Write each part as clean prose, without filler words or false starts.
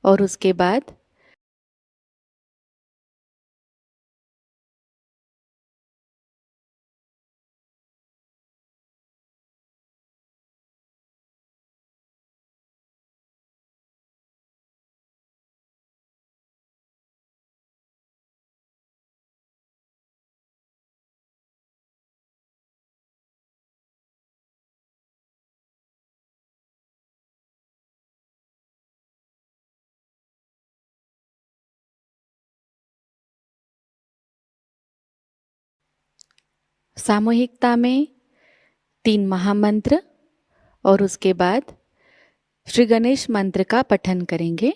और उसके बाद सामूहिकता में 3 महामंत्र और उसके बाद श्री गणेश मंत्र का पठन करेंगे।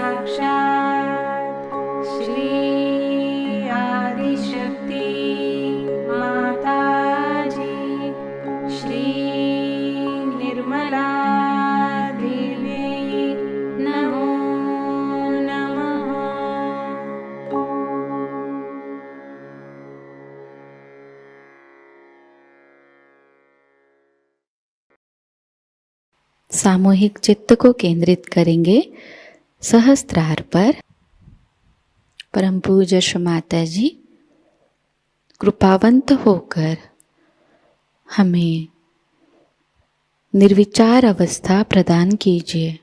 साक्षात् श्री आदिशक्ति माताजी श्री निर्मला देवी नमो नमः। सामूहिक चित्त को केंद्रित करेंगे सहस्त्रार पर। परम पूज्य श्री माता जी कृपावंत होकर हमें निर्विचार अवस्था प्रदान कीजिए।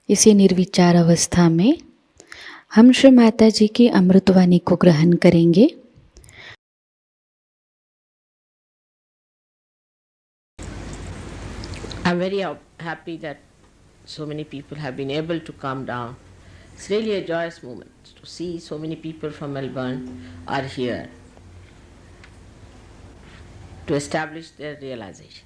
इसी निर्विचार अवस्था में हम श्री माता जी की अमृतवाणी को ग्रहण करेंगे। I'm very happy that so many people have been able to come down. It's really a joyous moment to see so many people from Melbourne are here to establish their realization.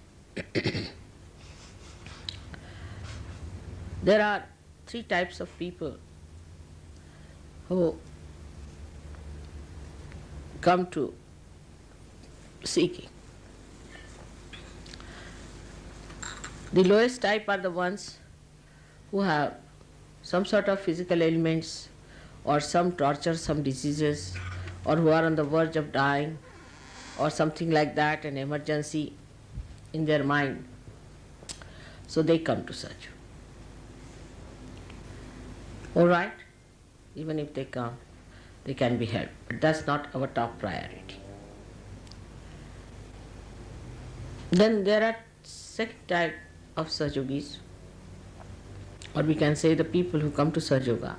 There are three types of people who come to seeking. The lowest type are the ones who have some sort of physical ailments or some torture, some diseases, or who are on the verge of dying or something like that, an emergency in their mind. So they come to search. All right, even if they come, they can be helped, but that's not our top priority. Then there are second type of Sahajogis, or we can say the people who come to Sahajayoga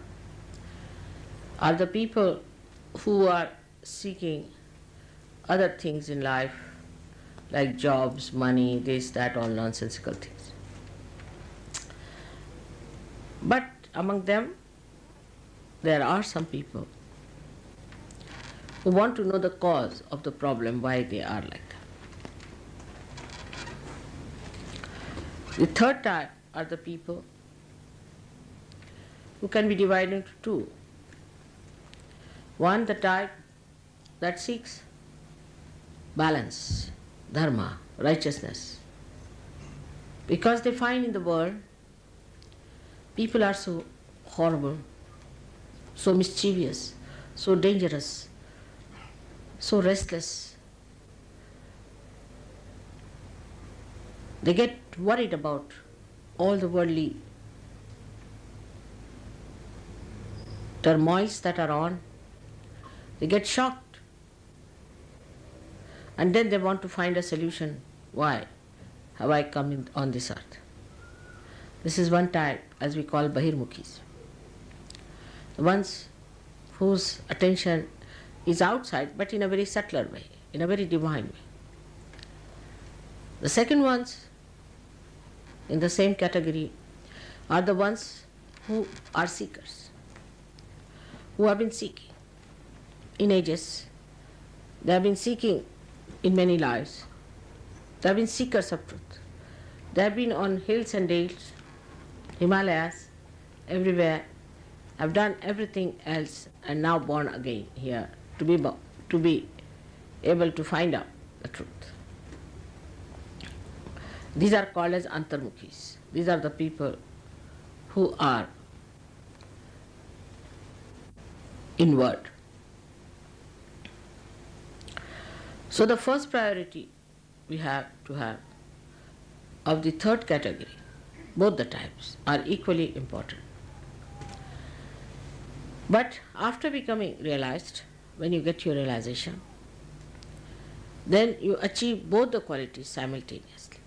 are the people who are seeking other things in life, like jobs, money, this, that, all nonsensical things. But among them, there are some people who want to know the cause of the problem, why they are like that. The third type are the people who can be divided into two. One, the type that seeks balance, dharma, righteousness, because they find in the world people are so horrible, so mischievous, so dangerous, so restless. They get worried about all the worldly turmoils that are on. They get shocked. And then they want to find a solution. Why have I come on this earth? This is one type, as we call Bahirmukhis. The ones whose attention is outside, but in a very subtler way, in a very divine way. The second ones in the same category are the ones who are seekers, who have been seeking in ages. They have been seeking in many lives. They have been seekers of truth. They have been on hills and dales, Himalayas, everywhere, have done everything else, and now born again here to be able to find out the truth. These are called as Antarmukhis. These are the people who are inward. So the first priority we have to have of the third category, both the types are equally important. But after becoming realized, when you get your realization, then you achieve both the qualities simultaneously.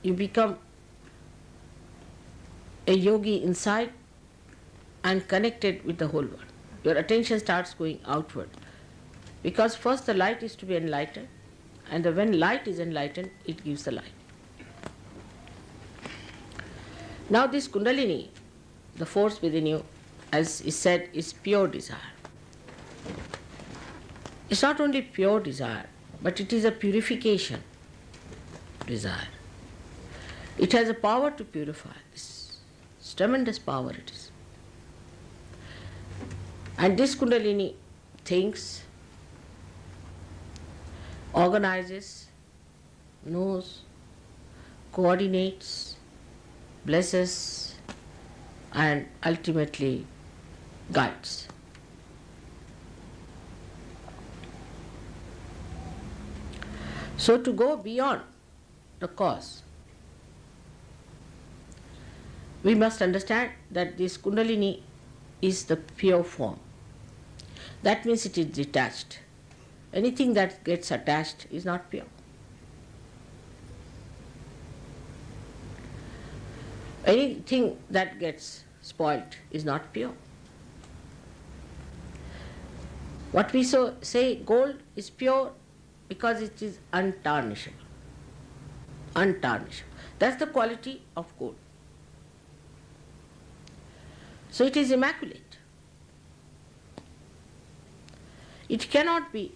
You become a yogi inside and connected with the whole world. Your attention starts going outward, because first the light is to be enlightened, and when light is enlightened, it gives the light. Now this Kundalini, the force within you, as is said, is pure desire. It's not only pure desire, but it is a purification desire. It has a power to purify. This tremendous power it is. And this Kundalini thinks, organizes, knows, coordinates, blesses, and ultimately guides. So to go beyond the cause, we must understand that this Kundalini is the pure form. That means it is detached. Anything that gets attached is not pure. Anything that gets spoilt is not pure. What we say gold is pure because it is untarnishable. Untarnishable. That's the quality of gold. So it is immaculate. It cannot be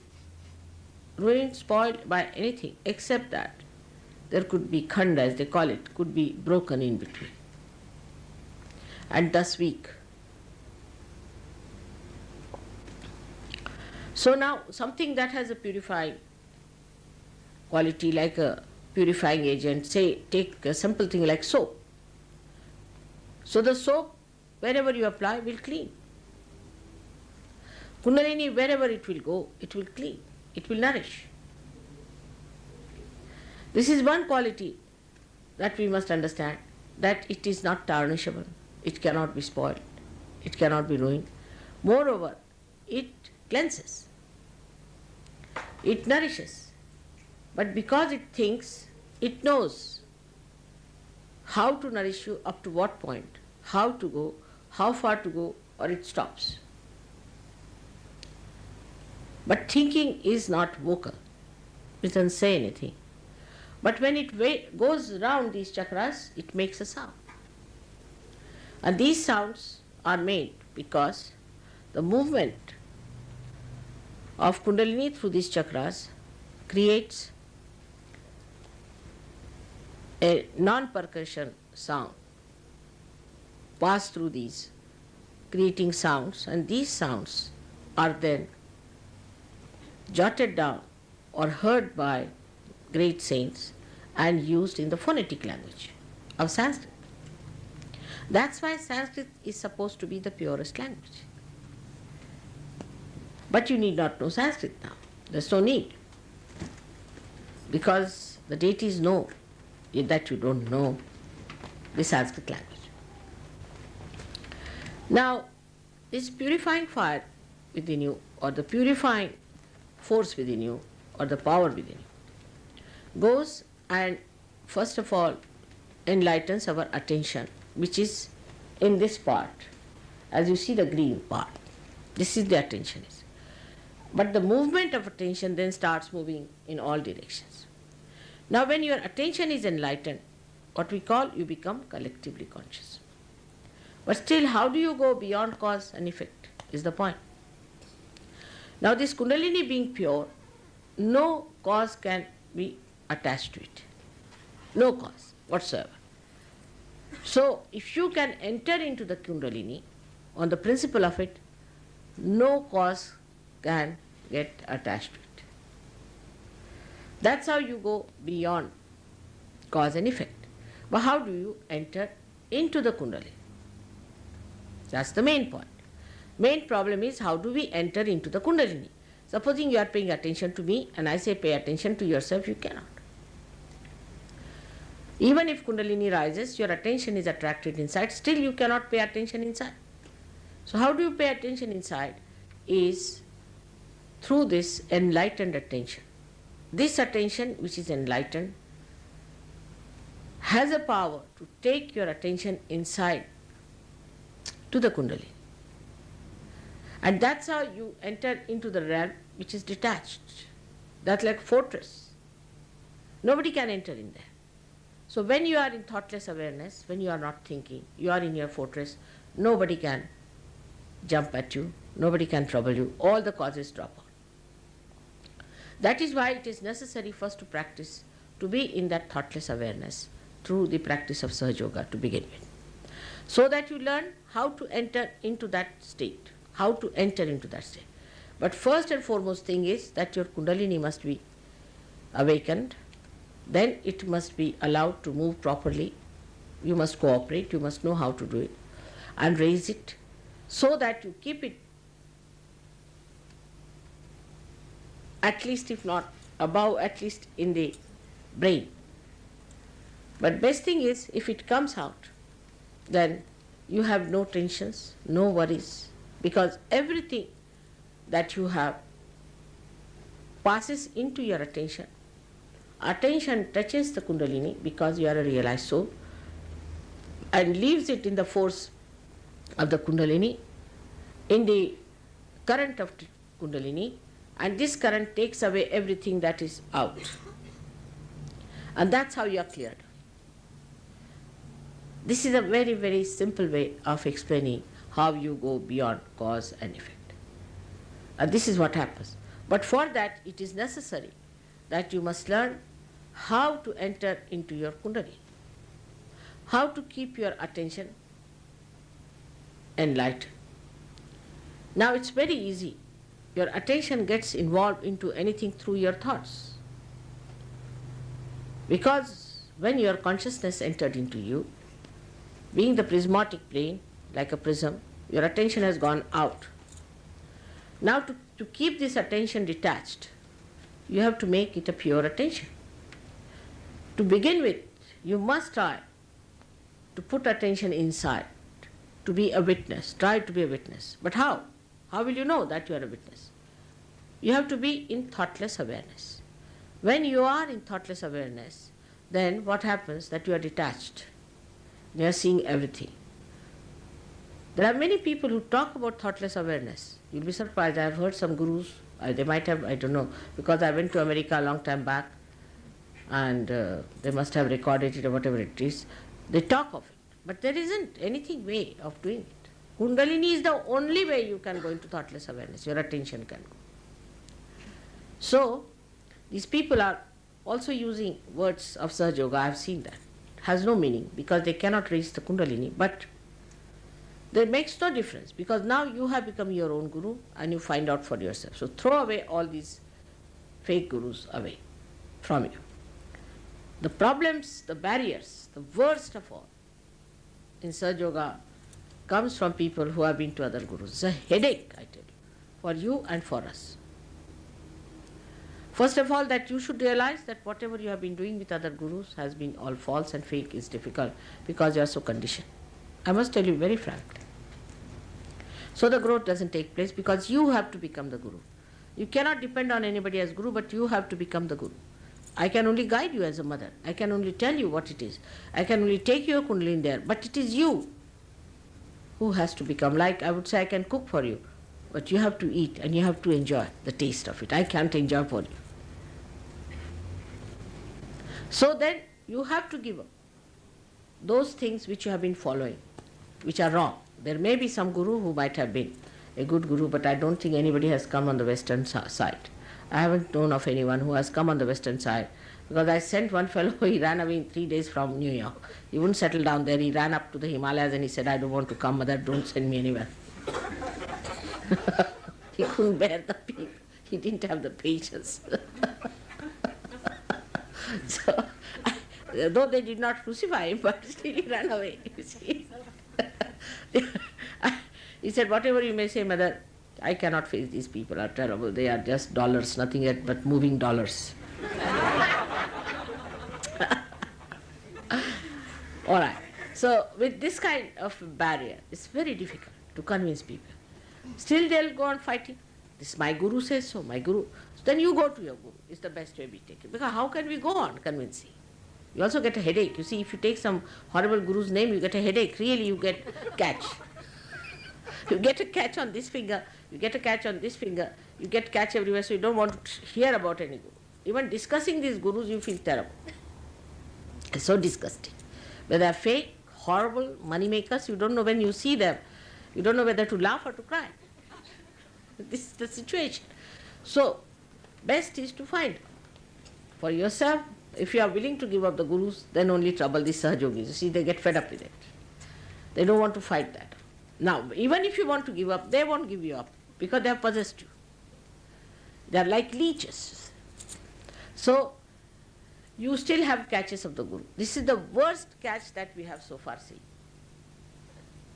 ruined, spoiled by anything except that there could be khanda, as they call it, could be broken in between, and thus weak. So now something that has a purifying quality, like a purifying agent, say take a simple thing like soap. So the soap, wherever you apply, will clean. Kundalini, wherever it will go, it will clean, it will nourish. This is one quality that we must understand, that it is not tarnishable, it cannot be spoiled, it cannot be ruined. Moreover, it cleanses, it nourishes. But because it thinks, it knows how to nourish you, up to what point, how to go, how far to go, or it stops. But thinking is not vocal, it doesn't say anything. But when it goes around these chakras, it makes a sound. And these sounds are made because the movement of Kundalini through these chakras creates a non-percussion sound pass through these, creating sounds, and these sounds are then jotted down or heard by great saints and used in the phonetic language of Sanskrit. That's why Sanskrit is supposed to be the purest language. But you need not know Sanskrit now. There's no need. Because the deities know that you don't know the Sanskrit language. Now, this purifying fire within you, or the purifying force within you, or the power within you, goes and first of all enlightens our attention, which is in this part. As you see the green part, this is the attention. But the movement of attention then starts moving in all directions. Now when your attention is enlightened, what we call, you become collectively conscious. But still, how do you go beyond cause and effect is the point. Now this Kundalini being pure, no cause can be attached to it. No cause whatsoever. So if you can enter into the Kundalini on the principle of it, no cause can get attached to it. That's how you go beyond cause and effect. But how do you enter into the Kundalini? That's the main point. Main problem is, how do we enter into the Kundalini? Supposing you are paying attention to me and I say pay attention to yourself, you cannot. Even if Kundalini rises, your attention is attracted inside, still you cannot pay attention inside. So how do you pay attention inside? Is through this enlightened attention. This attention which is enlightened has a power to take your attention inside to the Kundalini. And that's how you enter into the realm which is detached. That's like fortress. Nobody can enter in there. So when you are in thoughtless awareness, when you are not thinking, you are in your fortress, nobody can jump at you, nobody can trouble you, all the causes drop out. That is why it is necessary first to practice, to be in that thoughtless awareness through the practice of Sahajayoga to begin with. So that you learn how to enter into that state, how to enter into that state. But first and foremost thing is that your Kundalini must be awakened, then it must be allowed to move properly. You must cooperate, you must know how to do it and raise it so that you keep it at least, if not above, at least in the brain. But best thing is, if it comes out, then you have no tensions, no worries, because everything that you have passes into your attention. Attention touches the Kundalini because you are a realized soul and leaves it in the force of the Kundalini, in the current of Kundalini, and this current takes away everything that is out. And that's how you are cleared. This is a very, very simple way of explaining how you go beyond cause and effect. And this is what happens. But for that, it is necessary that you must learn how to enter into your Kundalini, how to keep your attention enlightened. Now it's very easy your attention gets involved into anything through your thoughts. Because when your consciousness entered into you, being the prismatic plane, like a prism, your attention has gone out. Now to keep this attention detached, you have to make it a pure attention. To begin with, you must try to put attention inside, to be a witness. Try to be a witness. But how? How will you know that you are a witness? You have to be in thoughtless awareness. When you are in thoughtless awareness, then what happens? That you are detached. You are seeing everything. There are many people who talk about thoughtless awareness. You'll be surprised. I have heard some gurus, they might have, I don't know, because I went to America a long time back, and they must have recorded it or whatever it is. They talk of it. But there isn't anything way of doing it. Kundalini is the only way you can go into thoughtless awareness. Your attention can go. So, these people are also using words of Sahajayoga. I have seen that. It has no meaning because they cannot reach the Kundalini. But that makes no difference because now you have become your own guru and you find out for yourself. So throw away all these fake gurus away from you. The problems, the barriers, the worst of all in Sahajayoga comes from people who have been to other gurus. It's a headache, I tell you, for you and for us. First of all, that you should realize that whatever you have been doing with other gurus has been all false and fake is difficult because you are so conditioned. I must tell you very frankly. So the growth doesn't take place because you have to become the guru. You cannot depend on anybody as guru, but you have to become the guru. I can only guide you as a mother. I can only tell you what it is. I can only take your Kundalini there, but it is you who has to become. Like I would say, I can cook for you, but you have to eat and you have to enjoy the taste of it. I can't enjoy for you. So then you have to give up those things which you have been following, which are wrong. There may be some guru who might have been a good guru, but I don't think anybody has come on the western side. I haven't known of anyone who has come on the western side because I sent one fellow, he ran away in 3 days from New York. He wouldn't settle down there. He ran up to the Himalayas and he said, I don't want to come, mother, don't send me anywhere. He couldn't bear the people. He didn't have the patience. So, though they did not crucify him, but still he ran away, you see. He said, whatever you may say, mother, I cannot face these people, are terrible. They are just dollars, nothing yet but moving dollars. All right. So with this kind of barrier, it's very difficult to convince people. Still they'll go on fighting. This my guru says so, my guru. So then you go to your guru. It's the best way we take it. Because how can we go on convincing? You also get a headache. You see, if you take some horrible guru's name, you get a headache. Really, you get catch. You get a catch on this finger, you get a catch on this finger, you get catch everywhere, so you don't want to hear about any guru. Even discussing these gurus, you feel terrible. It's so disgusting. But they are fake, horrible money makers. You don't know when you see them, you don't know whether to laugh or to cry. This is the situation. So, best is to find for yourself. If you are willing to give up the gurus, then only trouble these Sahajogis. You see, they get fed up with it. They don't want to fight that. Now, even if you want to give up, they won't give you up because they have possessed you. They are like leeches. So, you still have catches of the guru. This is the worst catch that we have so far seen.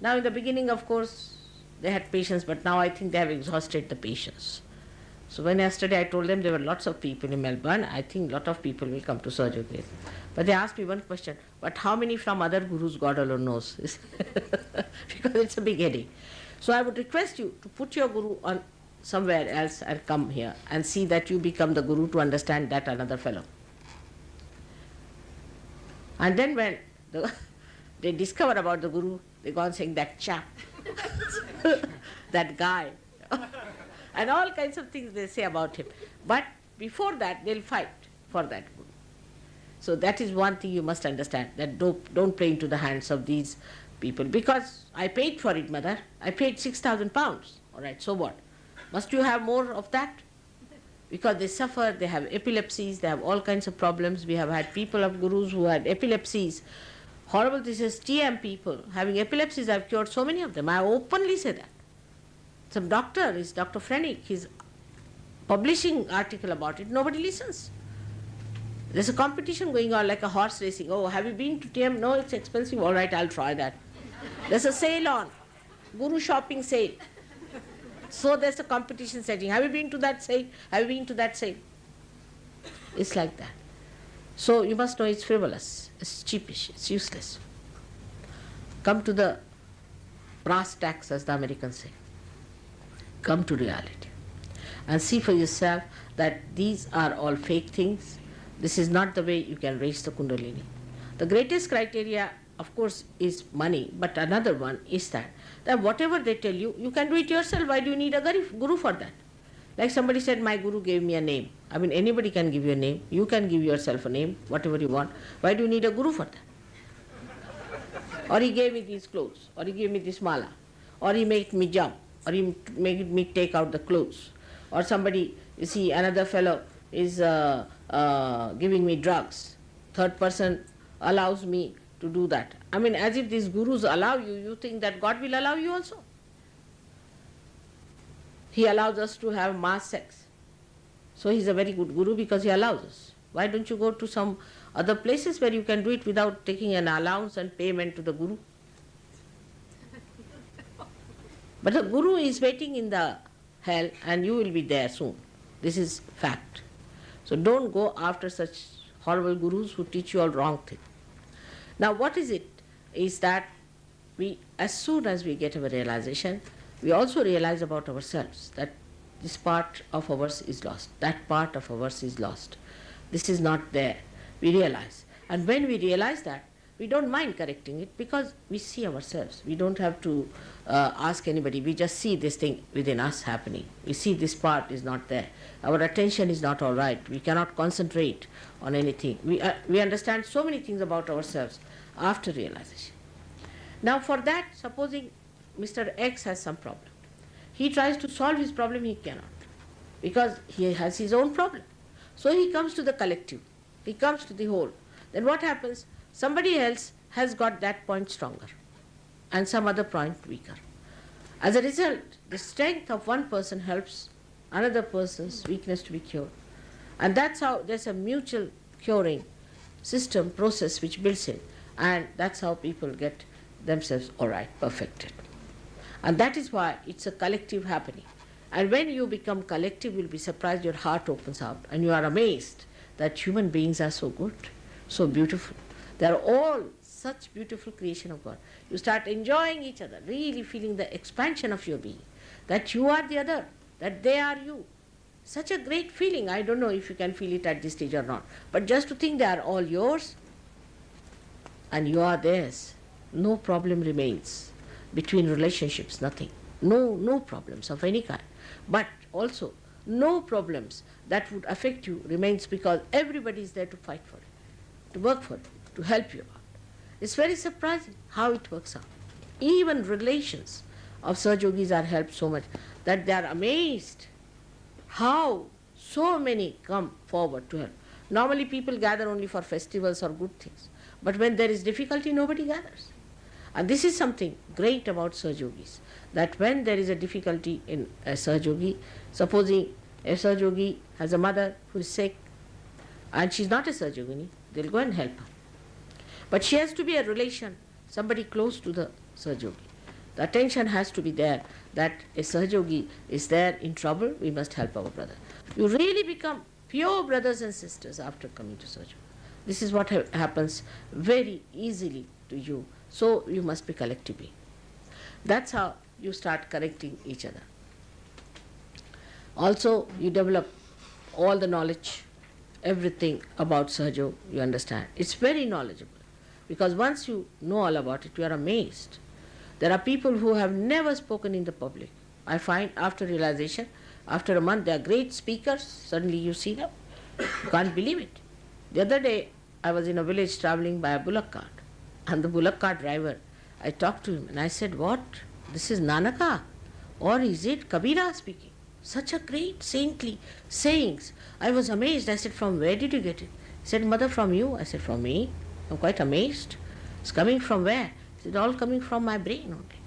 Now, in the beginning, of course, they had patience, but now I think they have exhausted the patience. So when yesterday I told them there were lots of people in Melbourne, I think a lot of people will come to Sahajayoga. But they asked me one question, but how many from other gurus, God alone knows? Because it's a big headache. So I would request you to put your guru on somewhere else and come here and see that you become the guru to understand that another fellow. And then when they discover about the guru, they go on saying that chap, that guy. And all kinds of things they say about him. But before that, they'll fight for that guru. So that is one thing you must understand, that don't play into the hands of these people. Because I paid for it, mother. I paid 6,000 pounds. All right, so what? Must you have more of that? Because they suffer, they have epilepsies, they have all kinds of problems. We have had people of gurus who had epilepsies. Horrible, this is TM people having epilepsies. I've cured so many of them. I openly say that. Some doctor is Dr. Frenick. He's publishing article about it, nobody listens. There's a competition going on like a horse racing. Oh, have you been to TM? No, it's expensive. All right, I'll try that. There's a sale on, Guru shopping sale. So there's a competition setting. Have you been to that sale? Have you been to that sale? It's like that. So you must know it's frivolous, it's cheapish, it's useless. Come to the brass tacks, as the Americans say. Come to reality and see for yourself that these are all fake things. This is not the way you can raise the Kundalini. The greatest criteria, of course, is money, but another one is that whatever they tell you, you can do it yourself. Why do you need a guru for that? Like somebody said, my guru gave me a name. I mean, anybody can give you a name. You can give yourself a name, whatever you want. Why do you need a guru for that? Or he gave me these clothes, or he gave me this mala, or he made me jump, or he made me take out the clothes. Or somebody, you see, another fellow is giving me drugs. Third person allows me to do that. I mean, as if these gurus allow you, you think that God will allow you also. He allows us to have mass sex. So he's a very good guru because he allows us. Why don't you go to some other places where you can do it without taking an allowance and payment to the guru? But the guru is waiting in the hell and you will be there soon. This is fact. So don't go after such horrible gurus who teach you all wrong things. Now what is it? Is that we, as soon as we get our realization, we also realize about ourselves that this part of ours is lost, that part of ours is lost. This is not there. We realize. And when we realize that, we don't mind correcting it because we see ourselves. We don't have to ask anybody. We just see this thing within us happening. We see this part is not there. Our attention is not all right. We cannot concentrate on anything. We understand so many things about ourselves after realization. Now for that, supposing Mr. X has some problem. He tries to solve his problem, he cannot. Because he has his own problem. So he comes to the collective. He comes to the whole. Then what happens? Somebody else has got that point stronger and some other point weaker. As a result, the strength of one person helps another person's weakness to be cured. And that's how there's a mutual curing system, process which builds in. And that's how people get themselves all right, perfected. And that is why it's a collective happening. And when you become collective, you'll be surprised, your heart opens out and you are amazed that human beings are so good, so beautiful. They are all such beautiful creation of God. You start enjoying each other, really feeling the expansion of your being, that you are the other, that they are you. Such a great feeling. I don't know if you can feel it at this stage or not. But just to think they are all yours and you are theirs, no problem remains. Between relationships, nothing. No problems of any kind. But also, no problems that would affect you remains because everybody is there to fight for it, to work for it, to help you out. It's very surprising how it works out. Even relations of Sahajogis are helped so much that they are amazed how so many come forward to help. Normally people gather only for festivals or good things. But when there is difficulty, nobody gathers. And this is something great about Sahajogis, that when there is a difficulty in a Sahajogi, supposing a Sahajogi has a mother who is sick and she is not a Sahajogini, they will go and help her. But she has to be a relation, somebody close to the Sahajogi. The attention has to be there that a Sahajogi is there in trouble, we must help our brother. You really become pure brothers and sisters after coming to Sahajogi. This is what happens very easily to you. So you must be collective being. That's how you start correcting each other. Also, you develop all the knowledge, everything about Sahaja, you understand. It's very knowledgeable. Because once you know all about it, you are amazed. There are people who have never spoken in the public. I find after realization, after a month, they are great speakers. Suddenly you see them. You can't believe it. The other day, I was in a village traveling by a bullock cart. And the bullock cart driver, I talked to him and I said, what? This is Nanaka? Or is it Kabira speaking? Such a great saintly sayings. I was amazed. I said, from where did you get it? He said, Mother, from you. I said, from me? I'm quite amazed. It's coming from where? He said, all coming from my brain only.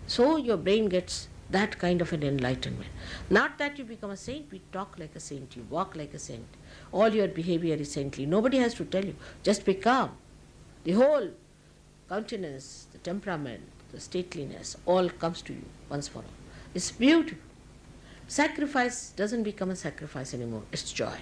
So your brain gets That kind of an enlightenment. Not that you become a saint, we talk like a saint, you walk like a saint. All your behavior is saintly. Nobody has to tell you. Just be calm. The whole countenance, the temperament, the stateliness, all comes to you once for all. It's beautiful. Sacrifice doesn't become a sacrifice anymore. It's joy.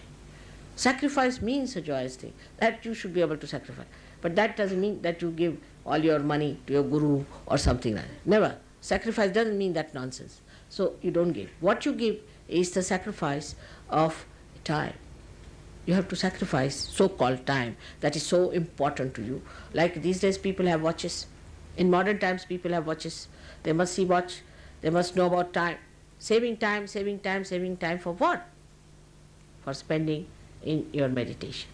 Sacrifice means a joyous thing. That you should be able to sacrifice. But that doesn't mean that you give all your money to your guru or something like that. Never. Sacrifice doesn't mean that nonsense. So you don't give. What you give is the sacrifice of time. You have to sacrifice so-called time that is so important to you. Like these days people have watches. In modern times people have watches. They must see watch. They must know about time. Saving time, saving time, saving time for what? For spending in your meditation.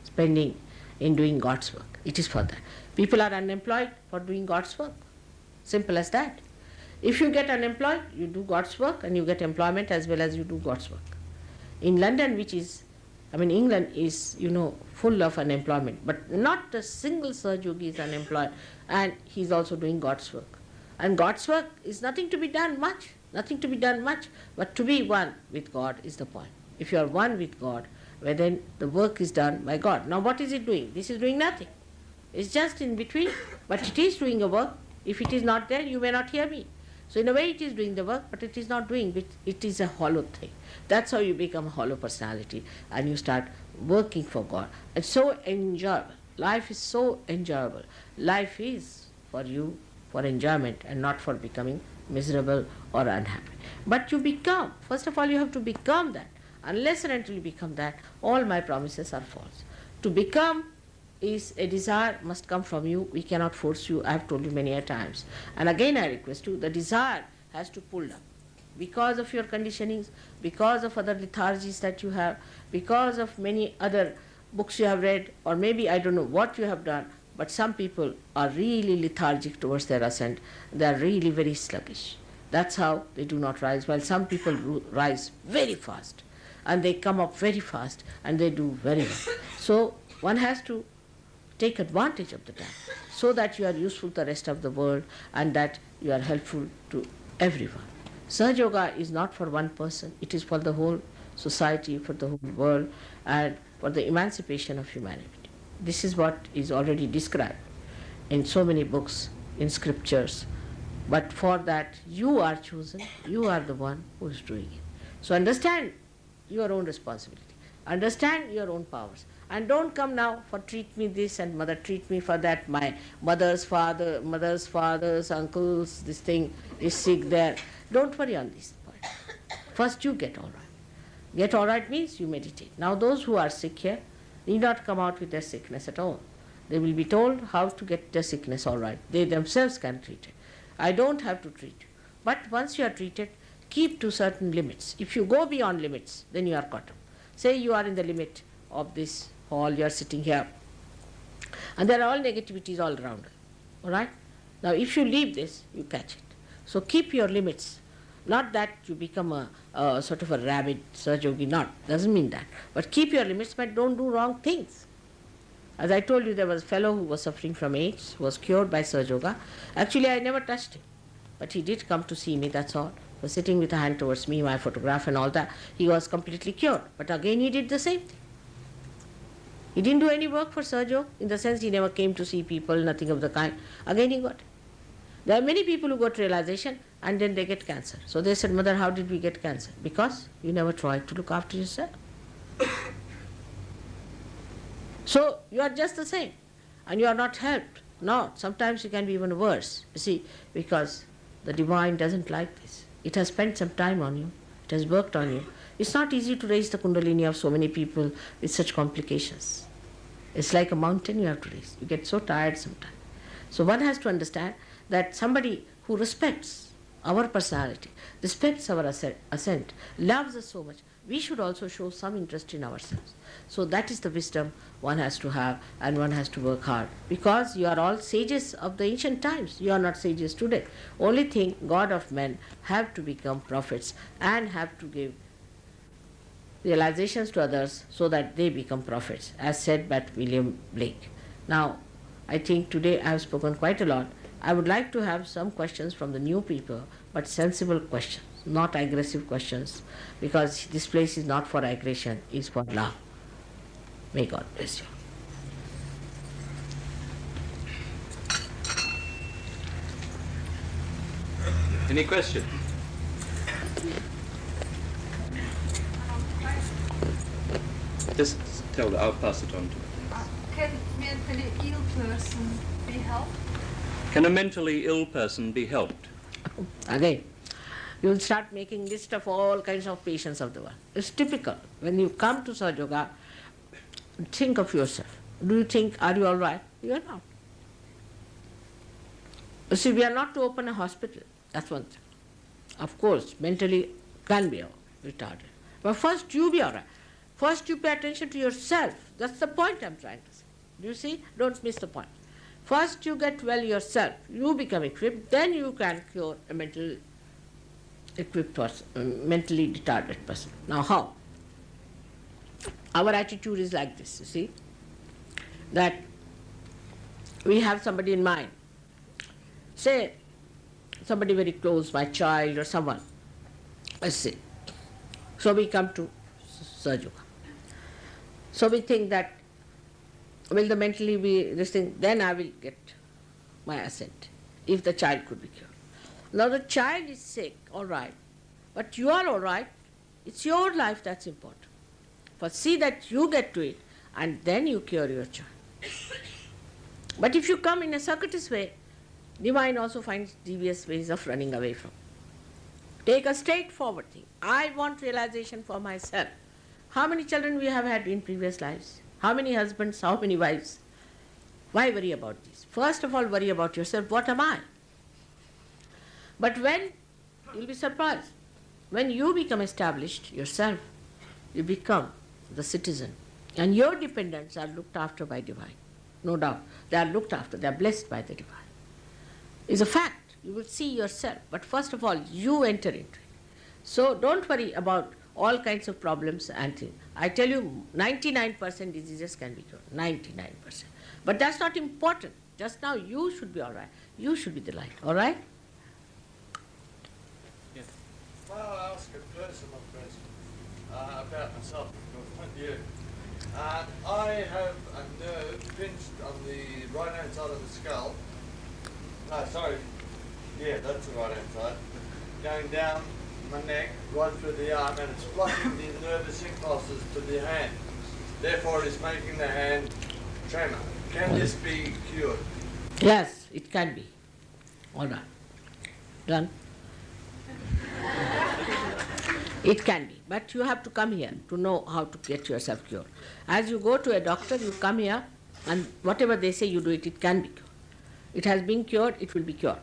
Spending in doing God's work. It is for that. People are unemployed for doing God's work. Simple as that. If you get unemployed, you do God's work and you get employment as well as you do God's work. In London, England is, full of unemployment, but not a single Sahajayogi is unemployed, and he is also doing God's work. And God's work is nothing to be done much, but to be one with God is the point. If you are one with God, well, then the work is done by God. Now what is it doing? This is doing nothing. It's just in between, but it is doing a work. If it is not there, you may not hear me. So in a way it is doing the work, but it is not doing, it is a hollow thing. That's how you become a hollow personality and you start working for God. It's so enjoyable. Life is so enjoyable. Life is for you, for enjoyment and not for becoming miserable or unhappy. But you become, first of all you have to become that. Unless and until you become that, all my promises are false. To become is a desire must come from you. We cannot force you. I have told you many a times. And again I request you, the desire has to pull up. Because of your conditionings, because of other lethargies that you have, because of many other books you have read, or maybe I don't know what you have done, but some people are really lethargic towards their ascent. They are really very sluggish. That's how they do not rise, while some people rise very fast. And they come up very fast and they do very well. So one has to take advantage of the time so that you are useful to the rest of the world and that you are helpful to everyone. Sahaja is not for one person, it is for the whole society, for the whole world, and for the emancipation of humanity. This is what is already described in so many books, in scriptures. But for that you are chosen, you are the one who is doing it. So understand your own responsibility. Understand your own powers. And don't come now for treat me this and mother treat me for that. My mother's fathers, uncles, this thing is sick there. Don't worry on this point. First you get all right. Get all right means you meditate. Now those who are sick here need not come out with their sickness at all. They will be told how to get their sickness all right. They themselves can treat it. I don't have to treat you. But once you are treated, keep to certain limits. If you go beyond limits, then you are caught up. Say you are in the limit of this hall, you are sitting here, and there are all negativities all around. All right? Now if you leave this, you catch it. So keep your limits. Not that you become a sort of a rabid Sahajayogi, not. Doesn't mean that. But keep your limits, but don't do wrong things. As I told you, there was a fellow who was suffering from AIDS, who was cured by Sahajayoga. Actually, I never touched him. But he did come to see me, that's all. He was sitting with a hand towards me, my photograph and all that. He was completely cured. But again he did the same thing. He didn't do any work for Sahajayoga, in the sense he never came to see people, nothing of the kind. Again he got it. There are many people who got realization and then they get cancer. So they said, Mother, how did we get cancer? Because you never tried to look after yourself. So you are just the same and you are not helped. No, sometimes you can be even worse. You see, because the divine doesn't like this. It has spent some time on you. It has worked on you. It's not easy to raise the Kundalini of so many people with such complications. It's like a mountain you have to raise. You get so tired sometimes. So one has to understand that somebody who respects our personality, respects our ascent, loves us so much, we should also show some interest in ourselves. So that is the wisdom one has to have, and one has to work hard. Because you are all sages of the ancient times. You are not sages today. Only thing, God of men have to become prophets and have to give realizations to others so that they become prophets, as said by William Blake. Now, I think today I have spoken quite a lot. I would like to have some questions from the new people, but but sensible questions, not aggressive questions, because this place is not for aggression, it's for love. May God bless you. Any questions? Just tell her, I'll pass it on to her. Can mentally ill person be helped? Can a mentally ill person be helped? Again, you will start making list of all kinds of patients of the world. It's typical. When you come to Sahajayoga, think of yourself. Do you think, are you all right? You are not. You see, we are not to open a hospital. That's one thing. Of course, mentally can be retarded. But first you be all right. First you pay attention to yourself. That's the point I'm trying to say. Do you see? Don't miss the point. First you get well yourself. You become equipped. Then you can cure a mentally equipped person, mentally retarded person. Now how? Our attitude is like this, you see. That we have somebody in mind. Say, somebody very close, my child or someone, let's say. So we come to Sahajayoga. So we think that, will the mentally be this thing, then I will get my assent, if the child could be cured. Now the child is sick, all right, but you are all right, it's your life that's important. First see that you get to it, and then you cure your child. But if you come in a circuitous way, divine also finds devious ways of running away from. Take a straightforward thing. I want realization for myself. How many children we have had in previous lives? How many husbands? How many wives? Why worry about this? First of all, worry about yourself. What am I? But when, you'll be surprised, when you become established yourself, you become the citizen. And your dependents are looked after by divine. No doubt. They are looked after. They are blessed by the divine. It's a fact. You will see yourself. But first of all, you enter into it. So don't worry about all kinds of problems and things. I tell you, 99% diseases can be cured. 99%. But that's not important. Just now you should be all right. You should be the light. All right? Yes. Well, I'll ask a personal question about myself, not you. I have a nerve pinched on the right-hand side of the skull. No, sorry. Yeah, that's the right-hand side. Going down my neck, right through the arm, and it's blocking the nervous impulses to the hand. Therefore, it is making the hand tremor. Can this be cured? Yes, it can be. All right. Done? It can be. But you have to come here to know how to get yourself cured. As you go to a doctor, you come here, and whatever they say you do it, it can be cured. It has been cured, it will be cured.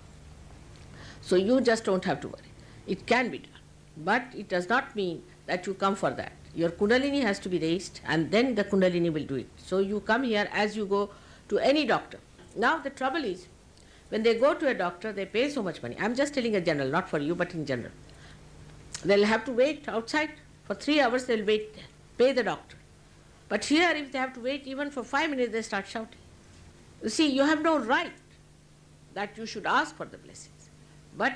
So you just don't have to worry. It can be done. But it does not mean that you come for that. Your Kundalini has to be raised, and then the Kundalini will do it. So you come here as you go to any doctor. Now the trouble is, when they go to a doctor, they pay so much money. I'm just telling a general, not for you, but in general. They'll have to wait outside for 3 hours, they'll wait there, pay the doctor. But here, if they have to wait even for 5 minutes, they start shouting. You see, you have no right that you should ask for the blessings. But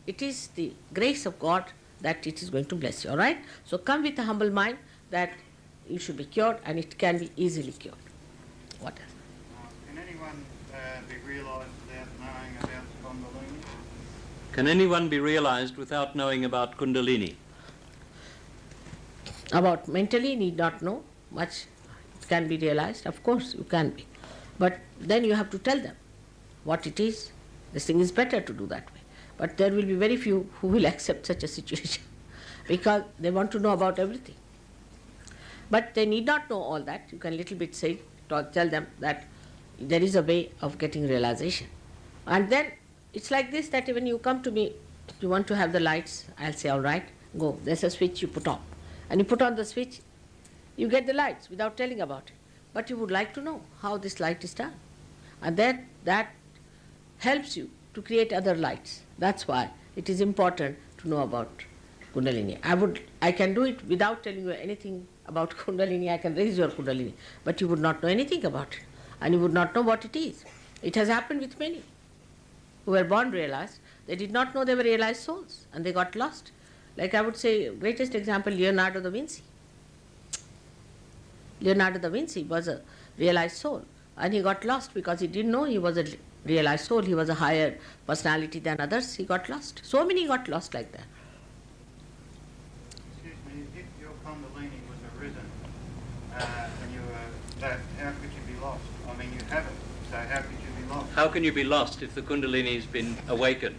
it is the grace of God that it is going to bless you, all right? So come with a humble mind that you should be cured, and it can be easily cured. What else? Can anyone be realised without knowing about Kundalini? Can anyone be realized without knowing about Kundalini? About mentally, need not know much. It can be realized, of course you can be. But then you have to tell them what it is. This thing is better to do that way. But there will be very few who will accept such a situation because they want to know about everything. But they need not know all that. You can little bit say, tell them that there is a way of getting realization. And then it's like this, that when you come to me, you want to have the lights, I'll say, all right, go. There's a switch you put on. And you put on the switch, you get the lights without telling about it. But you would like to know how this light is done. And that helps you to create other lights. That's why it is important to know about Kundalini. I can do it without telling you anything about Kundalini. I can raise your Kundalini. But you would not know anything about it. And you would not know what it is. It has happened with many who were born realized. They did not know they were realized souls and they got lost. Like I would say, greatest example, Leonardo da Vinci. Leonardo da Vinci was a realized soul and he got lost because he didn't know he was a realized soul. He was a higher personality than others. He got lost. So many got lost like that. Excuse me, if your Kundalini was arisen when you were that, how could you be lost? I mean, you haven't, so how could you be lost? How can you be lost if the Kundalini has been awakened?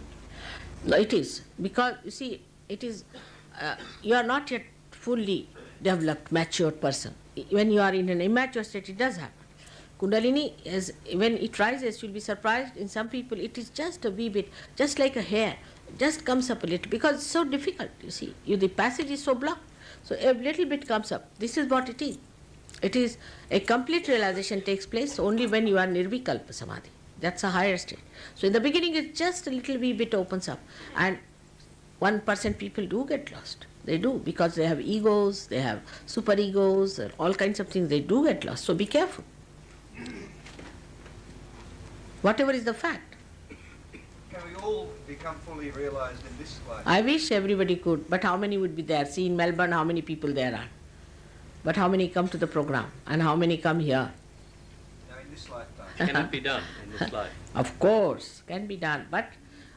No, it is. Because, you see, it is, you are not yet fully developed, matured person. When you are in an immature state, it does happen. Kundalini, is, when it rises, you'll be surprised. In some people, it is just a wee bit, just like a hair, just comes up a little, because it's so difficult, you see. The passage is so blocked. So a little bit comes up. This is what it is. It is a complete realization takes place only when you are nirvikalpa samadhi. That's a higher state. So in the beginning, it's just a little wee bit opens up. And 1% people do get lost. They do, because they have egos, they have super egos, all kinds of things. They do get lost. So be careful. Whatever is the fact. Can we all become fully realized in this life? I wish everybody could, but how many would be there? See, in Melbourne, how many people there are? But how many come to the program? And how many come here? No, in this lifetime. Can it be done in this life? Of course, can be done, but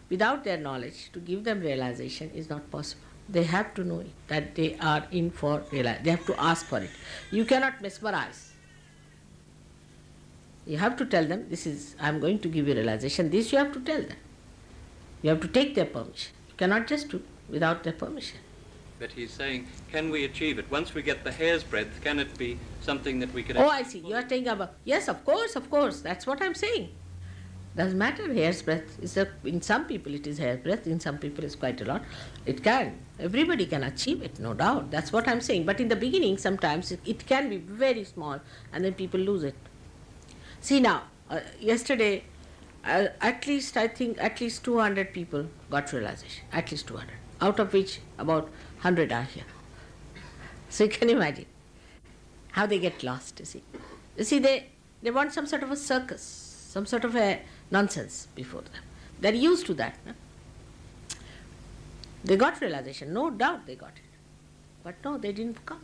without their knowledge, to give them realization is not possible. They have to know it, that they are in for realization. They have to ask for it. You cannot mesmerize. You have to tell them, this is, I am going to give you realization. This you have to tell them. You have to take their permission. You cannot just do without their permission. But he's saying, can we achieve it? Once we get the hair's breadth, can it be something that we can Oh, I see. You are saying about, yes, of course. That's what I am saying. Doesn't matter, hair's breadth. In some people it is hair's breadth, in some people it's quite a lot. It can. Everybody can achieve it, no doubt. That's what I'm saying. But in the beginning, sometimes it can be very small and then people lose it. See now, yesterday, at least 200 people got realization. At least 200. Out of which about 100 are here. So you can imagine how they get lost, you see. You see, they want some sort of a circus, some sort of a nonsense before them. They're used to that. No? They got realization, no doubt they got it. But no, they didn't come.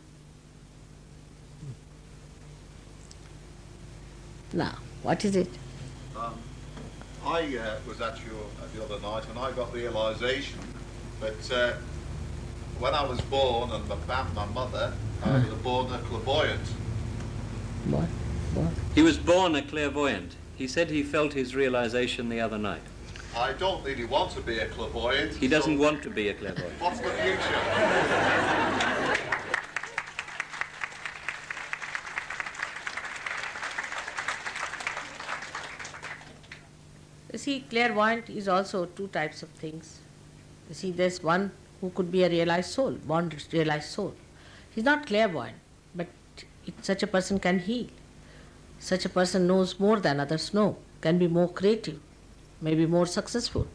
Now, what is it? I was at the other night and I got realisation that when I was born and my mother, I was born a clairvoyant. What? He was born a clairvoyant. He said he felt his realization the other night. I don't really want to be a clairvoyant. He doesn't want to be a clairvoyant. What's the future? You see, clairvoyant is also two types of things. You see, there's one who could be a realized soul, born realized soul. He's not clairvoyant, but such a person can heal. Such a person knows more than others know, can be more creative, maybe more successful.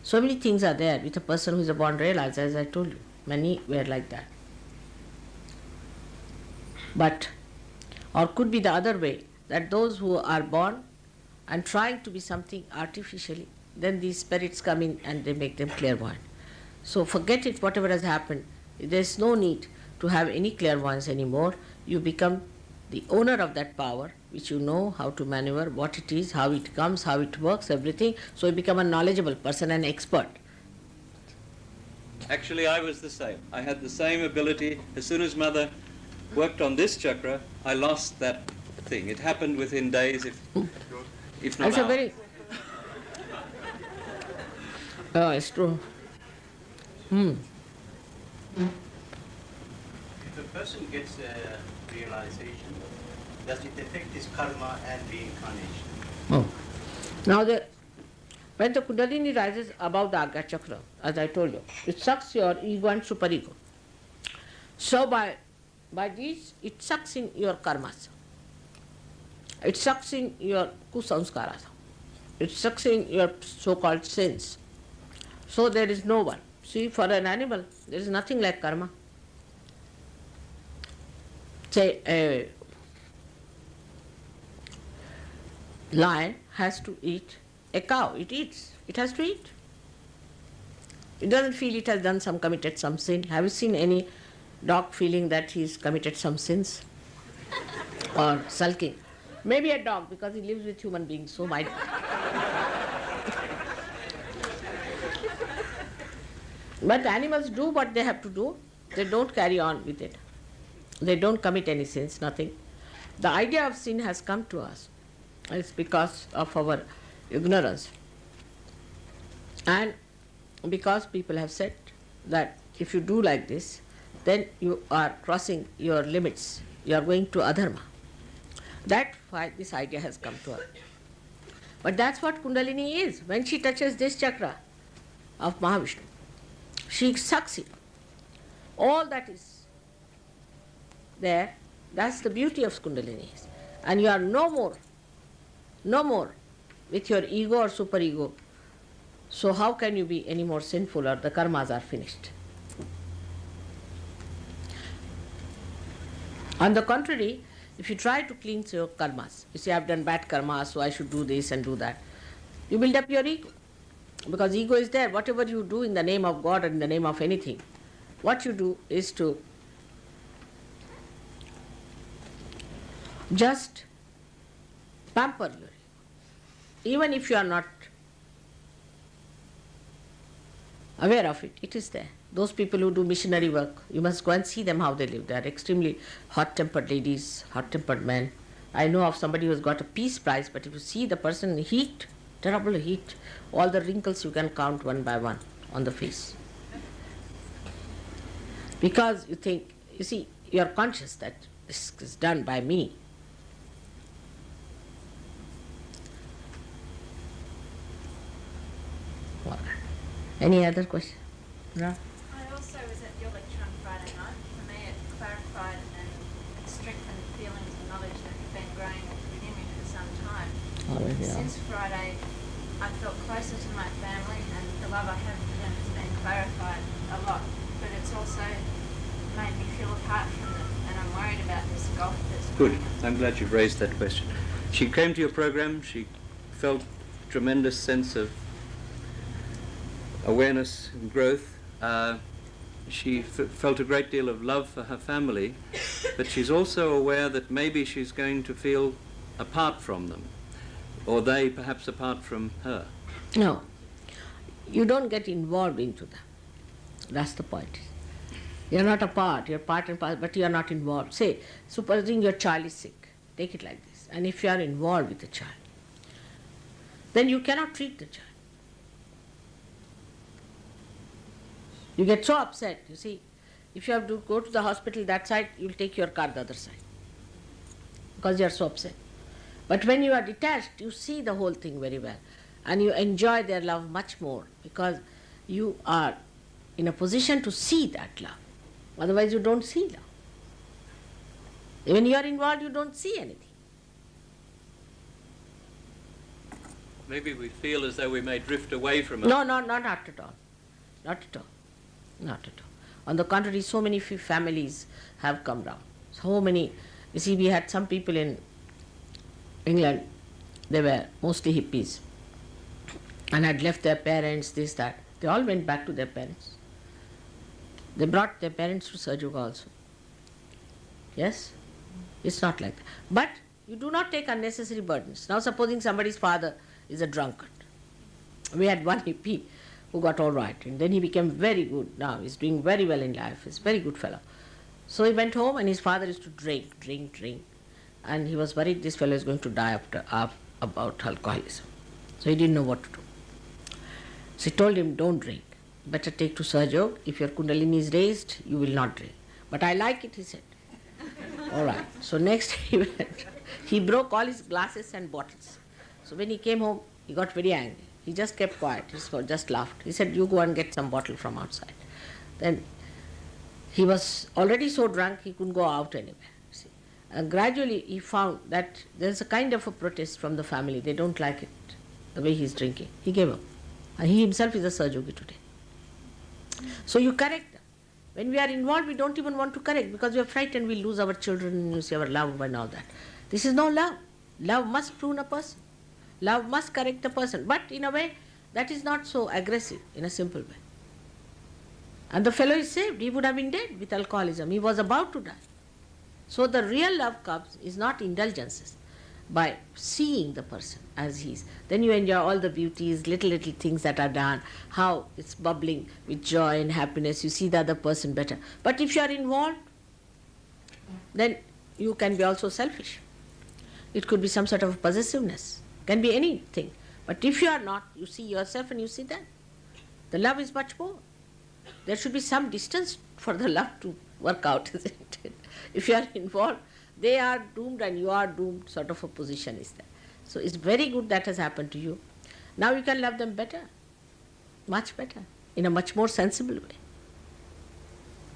So many things are there with a person who is a born realized, as I told you. Many were like that. But, or could be the other way, that those who are born and trying to be something artificially, then these spirits come in and they make them clairvoyant. So forget it, whatever has happened. There's no need to have any clairvoyance anymore. You become the owner of that power, which you know how to maneuver, what it is, how it comes, how it works, everything. So you become a knowledgeable person, an expert. Actually, I was the same. I had the same ability. As soon as Mother worked on this chakra, I lost that thing. It happened within days, if not That's a hours. very... Oh, it's true. If a person gets a realization, does it affect his karma and reincarnation? Oh. Now, when the Kundalini rises above the Agya Chakra, as I told you, it sucks your ego and superego. So by this, it sucks in your karmas. It sucks in your kusamskaras. It sucks in your so-called sins. So there is no one. See, for an animal, there is nothing like karma. Say, a lion has to eat a cow. It eats. It has to eat. It doesn't feel it has done some, committed some sin. Have you seen any dog feeling that he's committed some sins? Or sulking? Maybe a dog, because he lives with human beings, so might. But animals do what they have to do. They don't carry on with it. They don't commit any sins, nothing. The idea of sin has come to us. It's because of our ignorance. And because people have said that if you do like this, then you are crossing your limits. You are going to adharma. That's why this idea has come to us. But that's what Kundalini is. When she touches this chakra of Mahavishnu, she sucks it. All that is there, that's the beauty of Kundalini. And you are no more with your ego or superego. So how can you be any more sinful, or the karmas are finished? On the contrary, if you try to cleanse your karmas, you say, I've done bad karmas, so I should do this and do that, you build up your ego. Because ego is there. Whatever you do in the name of God or in the name of anything, what you do is to just pamper your ego. Even if you are not aware of it, it is there. Those people who do missionary work, you must go and see them how they live. They are extremely hot-tempered ladies, hot-tempered men. I know of somebody who has got a peace prize, but if you see the person in heat, terrible heat, all the wrinkles you can count one by one on the face. Because you think, you see, you are conscious that this is done by me. Any other question? No? I also was at your lecture on Friday night. For me, it clarified and strengthened feelings and knowledge that have been growing within me for some time. Since Friday, I felt closer to my family, and the love I have for them has been clarified a lot. But it's also made me feel apart from them, and I'm worried about this gulf that's Good. growing up. I'm glad you've raised that question. She came to your program, she felt tremendous sense of awareness and growth. She felt a great deal of love for her family, but she's also aware that maybe she's going to feel apart from them, or they perhaps apart from her. No. You don't get involved into them. That's the point. You're not a part, you're part and part, but you're not involved. Say, supposing your child is sick, take it like this, and if you are involved with the child, then you cannot treat the child. You get so upset, you see. If you have to go to the hospital that side, you'll take your car the other side, because you are so upset. But when you are detached, you see the whole thing very well, and you enjoy their love much more, because you are in a position to see that love. Otherwise you don't see love. When you are involved, you don't see anything. Maybe we feel as though we may drift away from her. No, not at all. Not at all. Not at all. On the contrary, so many families have come round. So many. You see, we had some people in England, they were mostly hippies, and had left their parents, this, that. They all went back to their parents. They brought their parents to Sahajayoga also. Yes? It's not like that. But you do not take unnecessary burdens. Now supposing somebody's father is a drunkard. We had one hippie who got all right, and then he became very good. Now he's doing very well in life. He's a very good fellow. So he went home, and his father used to drink. And he was worried this fellow is going to die about alcoholism. So he didn't know what to do. So he told him, don't drink. Better take to Sahajayoga. If your Kundalini is raised, you will not drink. But I like it, he said. All right. So next he went. He broke all his glasses and bottles. So when he came home, he got very angry. He just kept quiet. He just laughed. He said, you go and get some bottle from outside. Then he was already so drunk he couldn't go out anywhere. See. And gradually he found that there's a kind of a protest from the family. They don't like it, the way he's drinking. He gave up. And he himself is a Sahajayogi today. So you correct them. When we are involved, we don't even want to correct, because we are frightened we'll lose our children, you see, our love and all that. This is no love. Love must prune a person. Love must correct a person. But in a way, that is not so aggressive, in a simple way. And the fellow is saved. He would have been dead with alcoholism. He was about to die. So the real love comes is not indulgences, by seeing the person as he is. Then you enjoy all the beauties, little things that are done, how it's bubbling with joy and happiness. You see the other person better. But if you are involved, then you can be also selfish. It could be some sort of possessiveness, can be anything. But if you are not, you see yourself and you see them. The love is much more. There should be some distance for the love to work out, isn't it? If you are involved, they are doomed and you are doomed, sort of a position is there. So it's very good that has happened to you. Now you can love them better, much better, in a much more sensible way.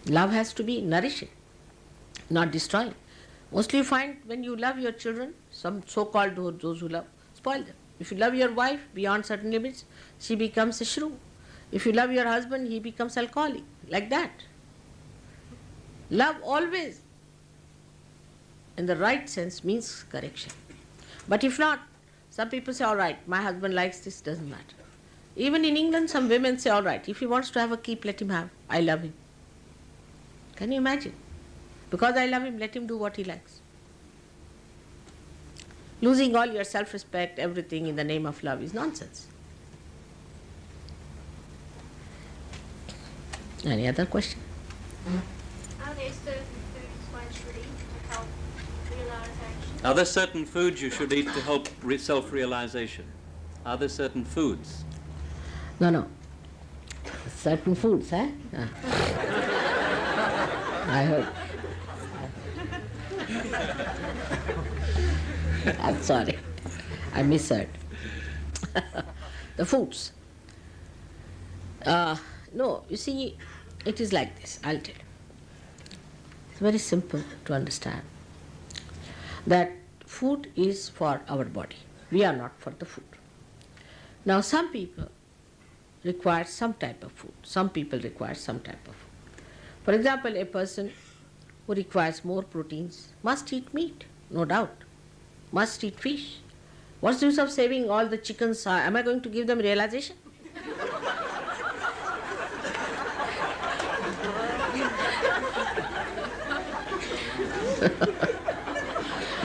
Love has to be nourishing, not destroying. Mostly you find when you love your children, some so-called those who love, spoil them. If you love your wife beyond certain limits, she becomes a shrew. If you love your husband, he becomes alcoholic, like that. Love always, in the right sense, means correction. But if not, some people say, all right, my husband likes this, doesn't matter. Even in England, some women say, all right, if he wants to have a keep, let him have. I love him. Can you imagine? Because I love him, let him do what he likes. Losing all your self-respect, everything in the name of love is nonsense. Any other question? Are there certain foods one should eat to help realization? Are there certain foods you should eat to help self-realization? Are there certain foods? No. Certain foods, eh? I heard. I'm sorry. I misheard. The foods. No, you see, it is like this, I'll tell you. It's very simple to understand that food is for our body. We are not for the food. Now, some people require some type of food. Some people require some type of food. For example, a person who requires more proteins must eat meat, no doubt. Must eat fish. What's the use of saving all the chickens? Am I going to give them realization?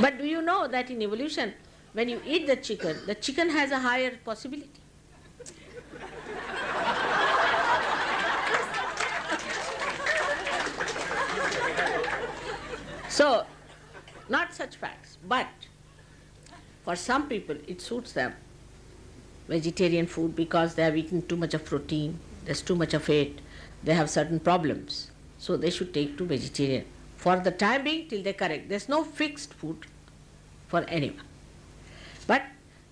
But do you know that in evolution, when you eat the chicken has a higher possibility. So, not such facts, but for some people it suits them, vegetarian food, because they have eaten too much of protein, there's too much of it, they have certain problems, so they should take to vegetarian. For the time being, till they correct. There's no fixed food for anyone. But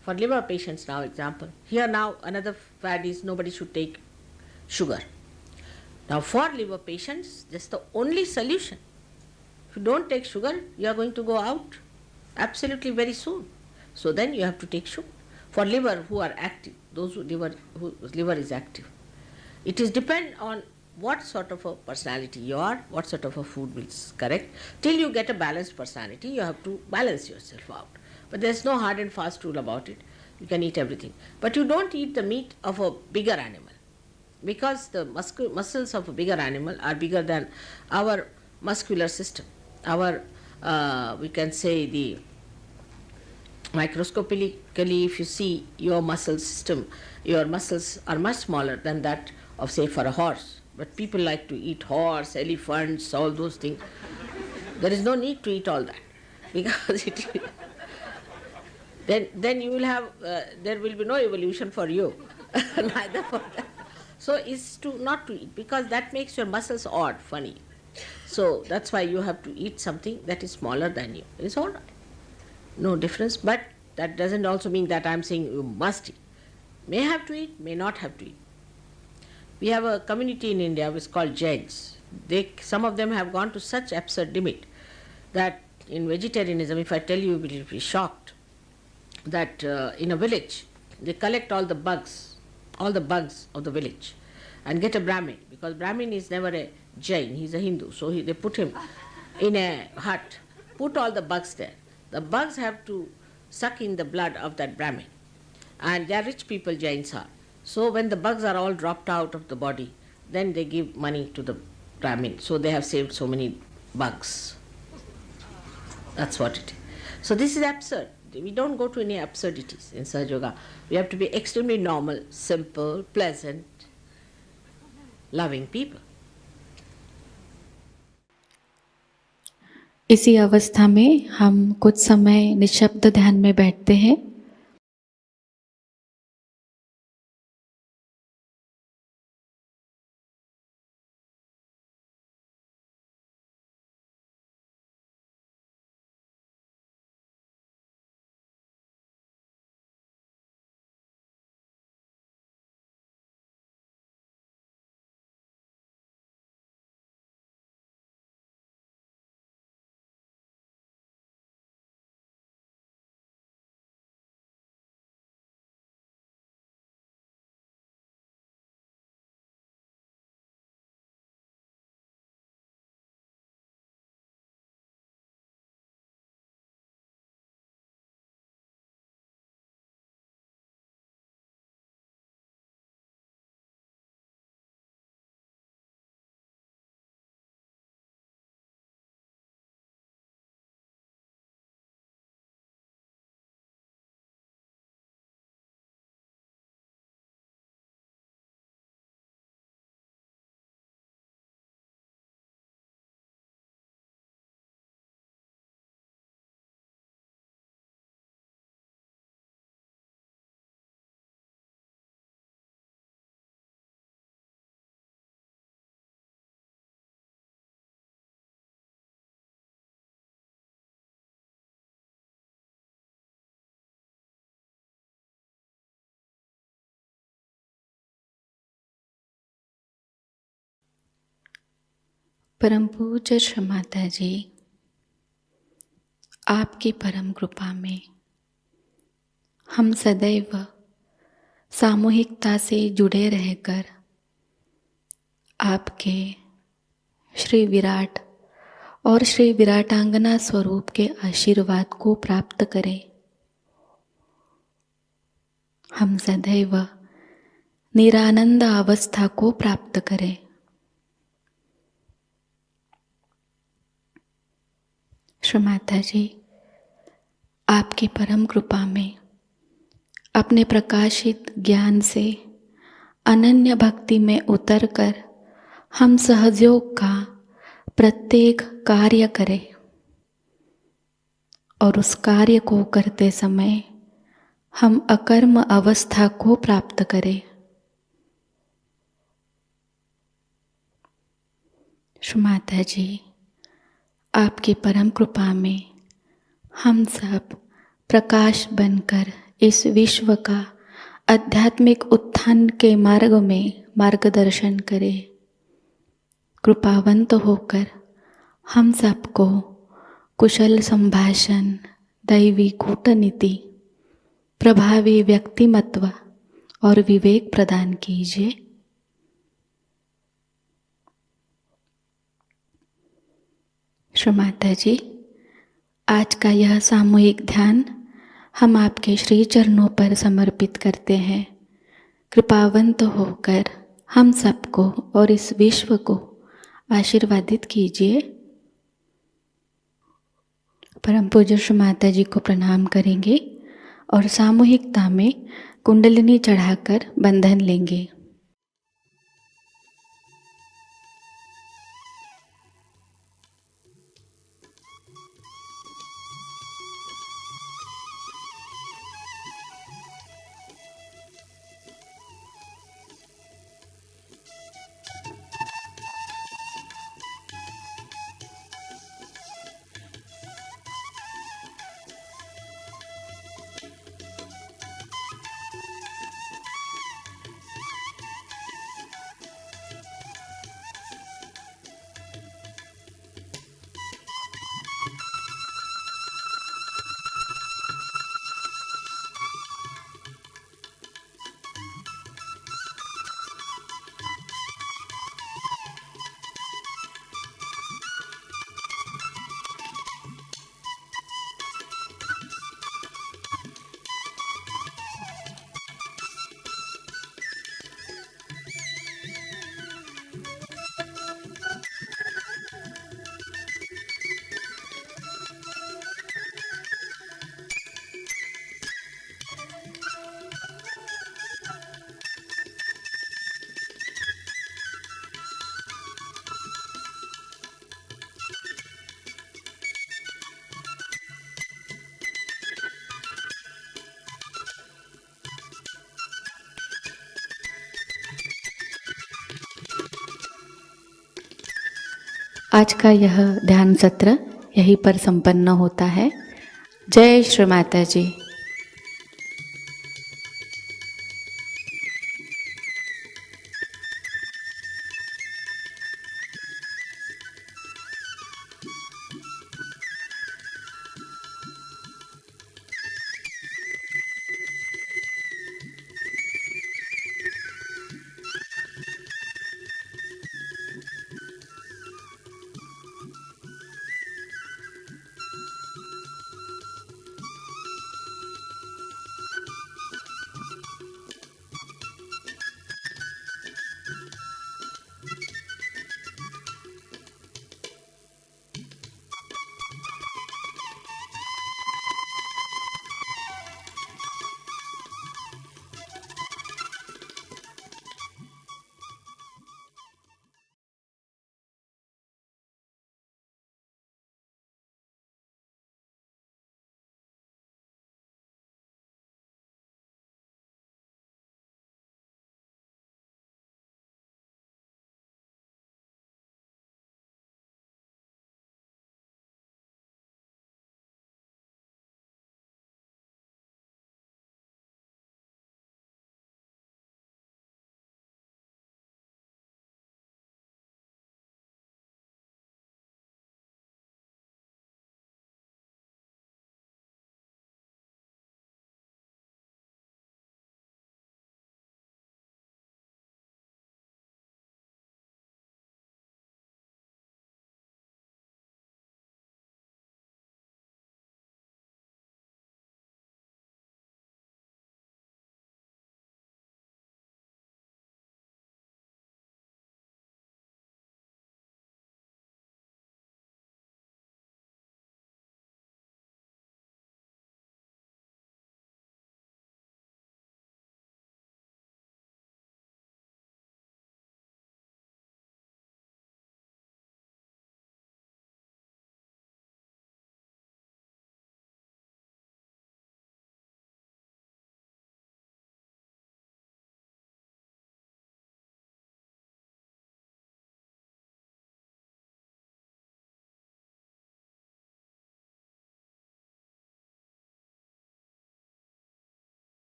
for liver patients now, example, here now another fad is nobody should take sugar. Now for liver patients, that's the only solution. If you don't take sugar, you are going to go out absolutely very soon. So then you have to take sugar. For liver who are active, those whose liver is active, it is depend on what sort of a personality you are, what sort of a food will correct. Till you get a balanced personality, you have to balance yourself out. But there's no hard and fast rule about it. You can eat everything. But you don't eat the meat of a bigger animal, because the muscles of a bigger animal are bigger than our muscular system. Our, we can say, the microscopically, if you see your muscle system, your muscles are much smaller than that of, say, for a horse. But people like to eat horse, elephants, all those things. There is no need to eat all that, because then you will have, there will be no evolution for you, neither for that. So it's to not to eat, because that makes your muscles odd, funny. So that's why you have to eat something that is smaller than you. It's all right, no difference. But that doesn't also mean that I'm saying you must eat. May have to eat, may not have to eat. We have a community in India which is called Jains. Some of them have gone to such absurd limit that in vegetarianism, if I tell you, you will be shocked, that in a village, they collect all the bugs of the village and get a Brahmin, because Brahmin is never a Jain, he's a Hindu. So they put him in a hut, put all the bugs there. The bugs have to suck in the blood of that Brahmin. And they are rich people, Jains are. So when the bugs are all dropped out of the body, then they give money to the Brahmin. So they have saved so many bugs. That's what it is. So this is absurd. We don't go to any absurdities in Sahaja Yoga. We have to be extremely normal, simple, pleasant, loving people. इसी अवस्था में हम कुछ समय निशब्द ध्यान में बैठते हैं। परम पूज्य श्री माताजी, आपकी परम कृपा में हम सदैव सामूहिकता से जुड़े रहकर आपके श्री विराट और श्री विराटांगना स्वरूप के आशीर्वाद को प्राप्त करें। हम सदैव निरानंद अवस्था को प्राप्त करें। श्री माताजी, आपकी परम कृपा में अपने प्रकाशित ज्ञान से अनन्य भक्ति में उतरकर हम सहजयोग का प्रत्येक कार्य करें और उस कार्य को करते समय हम अकर्म अवस्था को प्राप्त करें। श्री माताजी, आपकी परम कृपा में हम सब प्रकाश बनकर इस विश्व का आध्यात्मिक उत्थान के मार्ग में मार्गदर्शन करें। कृपावंत होकर हम सबको कुशल संभाषण, दैवी कूटनीति, प्रभावी व्यक्तिमत्व और विवेक प्रदान कीजिए। श्री माताजी, आज का यह सामूहिक ध्यान हम आपके श्री चरणों पर समर्पित करते हैं। कृपावंत होकर हम सबको और इस विश्व को आशीर्वादित कीजिए। परम पूज्य श्री माताजी को प्रणाम करेंगे और सामूहिकता में कुंडलिनी चढ़ाकर बंधन लेंगे। आज का यह ध्यान सत्र यहीं पर संपन्न होता है। जय श्री माता जी।